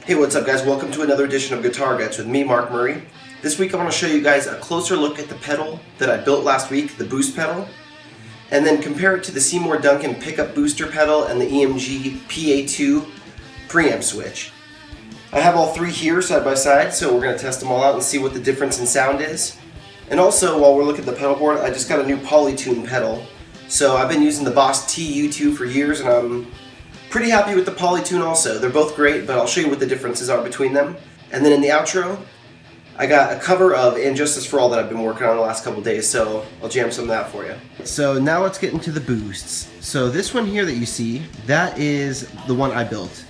Hey, what's up guys? Welcome to another edition of Guitar Guts with me, Mark Murray. This week I want to show you guys a closer look at the pedal that I built last week, the Boost pedal, and then compare it to the Seymour Duncan Pickup Booster pedal and the EMG PA2 preamp switch. I have all three here side by side, so we're going to test them all out and see what the difference in sound is. And also, while we're looking at the pedal board, I just got a new Polytune pedal. So I've been using the Boss TU2 for years, and I'm pretty happy with the Polytune also. They're both great, but I'll show you what the differences are between them. And then in the outro, I got a cover of And Justice for All that I've been working on the last couple days, so I'll jam some of that for you. So now let's get into the boosts. So this one here that you see, that is the one I built.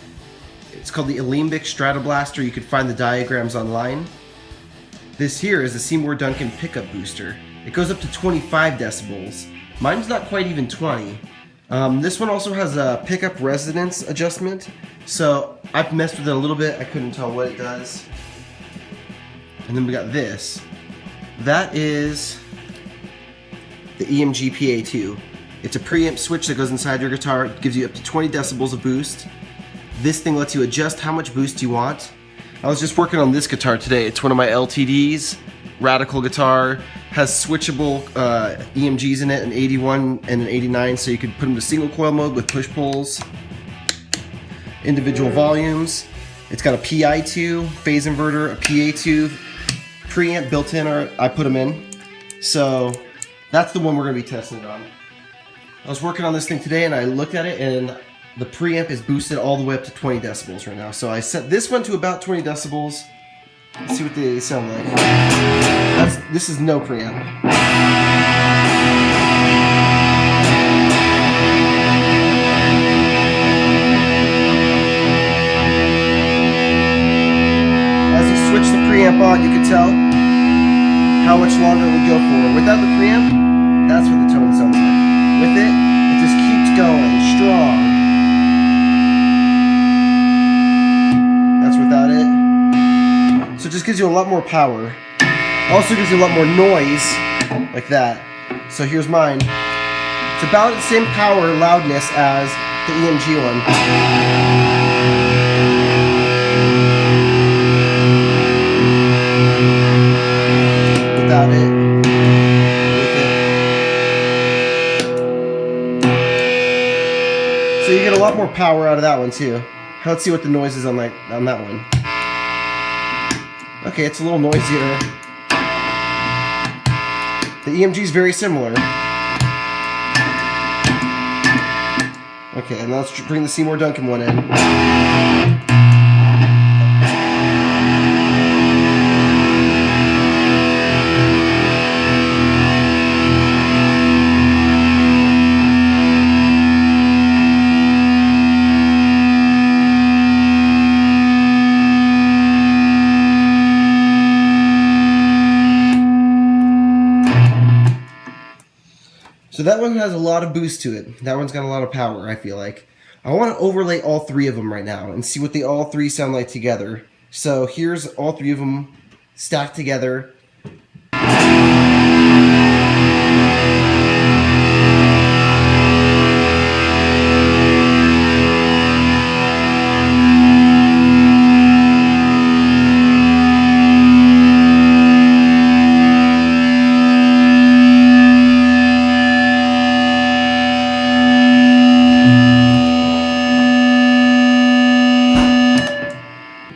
It's called the Electronic Polytune. You could find the diagrams online. This here is the Seymour Duncan Pickup Booster. It goes up to 25 decibels. Mine's not quite even 20. This one also has a pickup resonance adjustment, so I've messed with it a little bit. I couldn't tell what it does. And then we got this. That is the EMG PA2. It's a preamp switch that goes inside your guitar. It gives you up to 20 decibels of boost. This thing lets you adjust how much boost you want. I was just working on this guitar today. It's one of my LTDs, Radical guitar. Has switchable EMGs in it, an 81 and an 89, so you could put them to single coil mode with push pulls. Individual volumes. It's got a PI2, phase inverter, a PA2, preamp built in, or I put them in. So that's the one we're going to be testing it on. I was working on this thing today and I looked at it and the preamp is boosted all the way up to 20 decibels right now. So I set this one to about 20 decibels. Let's see what they sound like. This is no preamp. As you switch the preamp on, you can tell how much longer it would go for. Without the preamp, that's what the tone sounds like. With it, it just keeps going strong. That's without it. So it just gives you a lot more power. Also gives you a lot more noise, like that. So here's mine. It's about the same power loudness as the EMG one. Without it. With it. So you get a lot more power out of that one too. Let's see what the noise is on that one. Okay, it's a little noisier. The EMG is very similar. Okay, and now let's bring the Seymour Duncan one in. So that one has a lot of boost to it. That one's got a lot of power, I feel like. I want to overlay all three of them right now and see what they all three sound like together. So here's all three of them stacked together.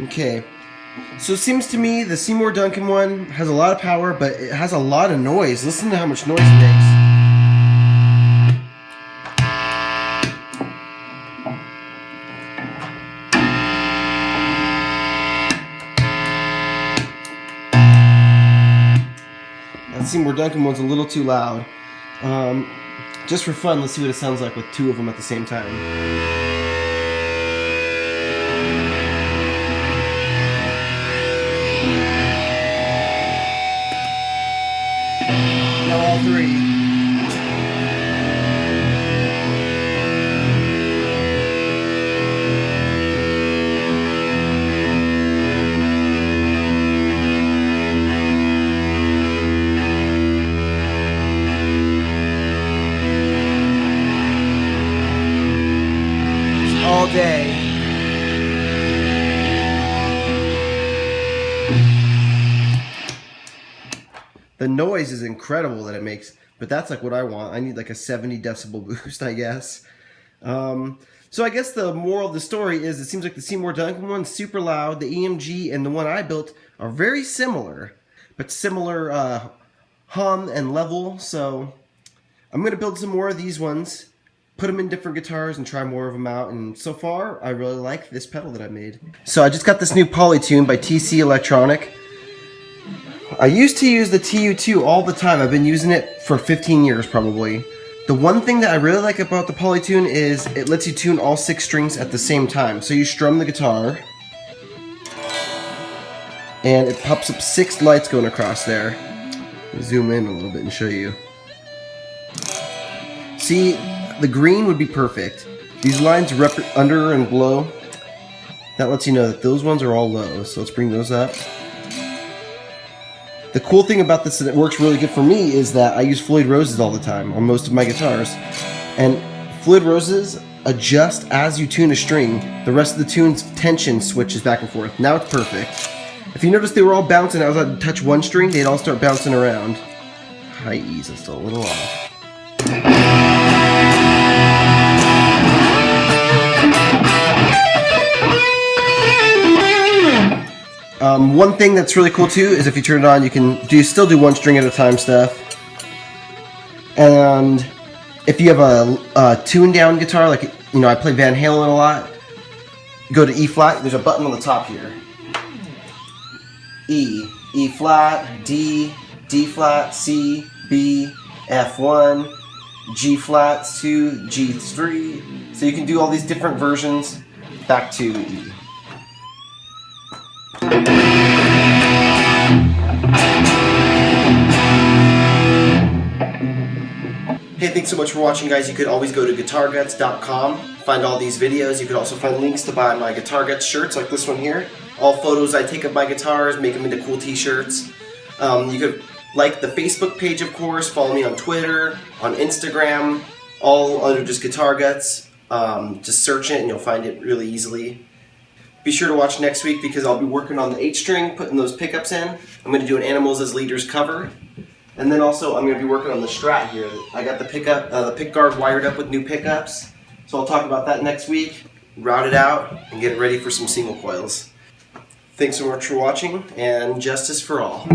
Okay, so it seems to me the Seymour Duncan one has a lot of power, but it has a lot of noise. Listen to how much noise it makes. That Seymour Duncan one's a little too loud. Just for fun, let's see what it sounds like with two of them at the same time. Now all three. The noise is incredible that it makes, but that's like what I want. I need like a 70 decibel boost, I guess. So I guess the moral of the story is it seems like the Seymour Duncan one's super loud. The EMG and the one I built are very similar, but similar hum and level. So I'm going to build some more of these ones, put them in different guitars and try more of them out. And so far, I really like this pedal that I made. So I just got this new Polytune by TC Electronic. I used to use the TU2 all the time. I've been using it for 15 years probably. The one thing that I really like about the Polytune is it lets you tune all 6 strings at the same time. So you strum the guitar, and it pops up 6 lights going across there. Let me zoom in a little bit and show you. See, the green would be perfect. These lines under and below, that lets you know that those ones are all low. So let's bring those up. The cool thing about this that works really good for me is that I use Floyd Roses all the time on most of my guitars. And Floyd Roses adjust as you tune a string. The rest of the tune's tension switches back and forth. Now it's perfect. If you notice they were all bouncing, I was about to touch one string, they'd all start bouncing around. High E's, it's still a little off. One thing that's really cool too is if you turn it on, you can still do one string at a time stuff. And if you have a tuned down guitar, like I play Van Halen a lot, go to E flat. There's a button on the top here. E, E flat, D, D flat, C, B, F1, G flat 2, G3. So you can do all these different versions back to E. Hey, thanks so much for watching, guys. You could always go to guitarguts.com, find all these videos. You could also find links to buy my Guitar Guts shirts like this one here. All photos I take of my guitars, make them into cool t-shirts. You could like the Facebook page, of course, follow me on Twitter, on Instagram, all under just Guitar Guts. Just search it and you'll find it really easily. Be sure to watch next week because I'll be working on the 8-string, putting those pickups in. I'm going to do an Animals as Leaders cover. And then also I'm going to be working on the Strat here. I got the pick guard wired up with new pickups. So I'll talk about that next week, route it out, and get it ready for some single coils. Thanks so much for watching, and justice for all.